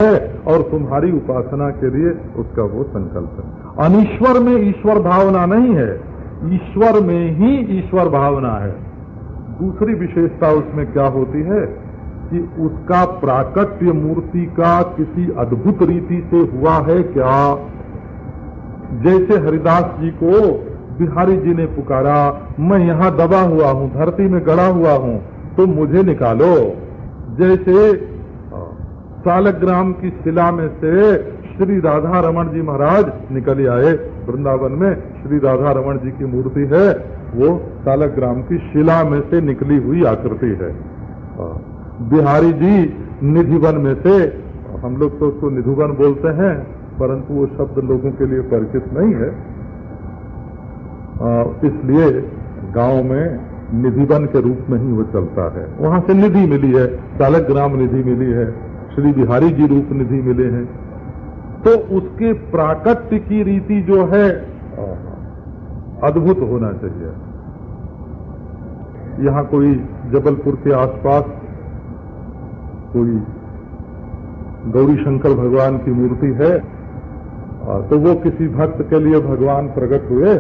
है और तुम्हारी उपासना के लिए उसका वो संकल्प है। अनीश्वर में ईश्वर भावना नहीं है, ईश्वर में ही ईश्वर भावना है। दूसरी विशेषता उसमें क्या होती है कि उसका प्राकट्य मूर्ति का किसी अद्भुत रीति से हुआ है क्या। जैसे हरिदास जी को बिहारी जी ने पुकारा, मैं यहाँ दबा हुआ हूँ, धरती में गड़ा हुआ हूँ, तुम मुझे निकालो। जैसे सालग्राम की शिला में से श्री राधा रमण जी महाराज निकल आए, वृंदावन में श्री राधा रमण जी की मूर्ति है, वो सालग्राम की शिला में से निकली हुई आकृति है। बिहारी जी निधिवन में से, हम लोग तो उसको निधिवन बोलते हैं, परंतु वो शब्द लोगों के लिए परिचित नहीं है, इसलिए गांव में निधिवन के रूप में ही वो चलता है। वहां से निधि मिली है, सालग्राम निधि मिली है, श्री बिहारी जी रूप निधि मिले हैं। तो उसके प्राकट्य की रीति जो है अद्भुत होना चाहिए। यहाँ कोई जबलपुर के आसपास कोई गौरी शंकर भगवान की मूर्ति है, तो वो किसी भक्त के लिए भगवान प्रकट हुए,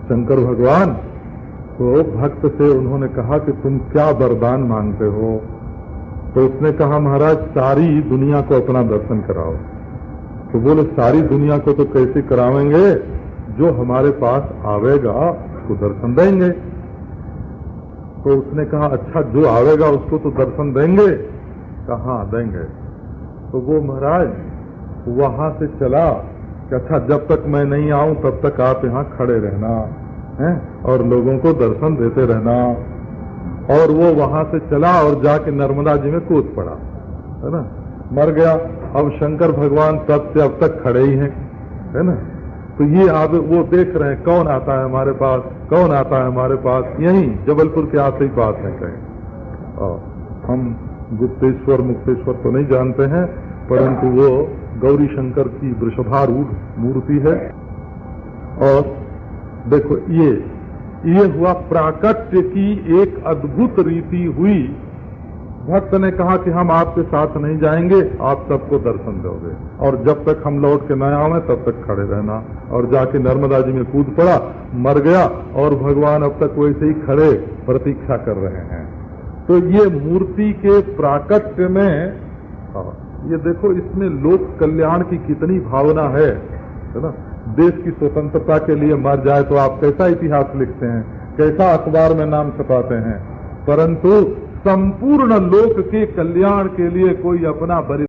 शंकर भगवान, तो भक्त से उन्होंने कहा कि तुम क्या वरदान मांगते हो। तो उसने कहा, महाराज सारी दुनिया को अपना दर्शन कराओ। तो बोले, सारी दुनिया को तो कैसे करावेंगे, जो हमारे पास आवेगा उसको दर्शन देंगे। तो उसने कहा, अच्छा जो आवेगा उसको तो दर्शन देंगे? कहाँ देंगे। तो वो महाराज वहां से चला कि अच्छा जब तक मैं नहीं आऊं तब तक आप यहाँ खड़े रहना है और लोगों को दर्शन देते रहना। और वो वहां से चला और जाके नर्मदा जी में कूद पड़ा, है ना, मर गया। अब शंकर भगवान तब से अब तक खड़े ही हैं, है ना। तो ये आप वो देख रहे हैं कौन आता है हमारे पास, कौन आता है हमारे पास, यही जबलपुर के आस ही पास है कहीं। हम गुप्तेश्वर मुक्तेश्वर तो नहीं जानते हैं, परंतु वो गौरी शंकर की वृषभारूढ़ मूर्ति है। और देखो ये हुआ प्राकट्य की एक अद्भुत रीति हुई। भक्त ने कहा कि हम आपके साथ नहीं जाएंगे, आप सबको दर्शन दोगे, और जब तक हम लौट के न आवे तब तक खड़े रहना। और जाके नर्मदा जी में कूद पड़ा, मर गया, और भगवान अब तक वैसे ही खड़े प्रतीक्षा कर रहे हैं। तो ये मूर्ति के प्राकट्य में ये देखो, इसमें लोक कल्याण की कितनी भावना है ना। देश की स्वतंत्रता के लिए मर जाए तो आप कैसा इतिहास लिखते हैं, कैसा अखबार में नाम छपाते हैं, परंतु संपूर्ण लोक के कल्याण के लिए कोई अपना बलिदान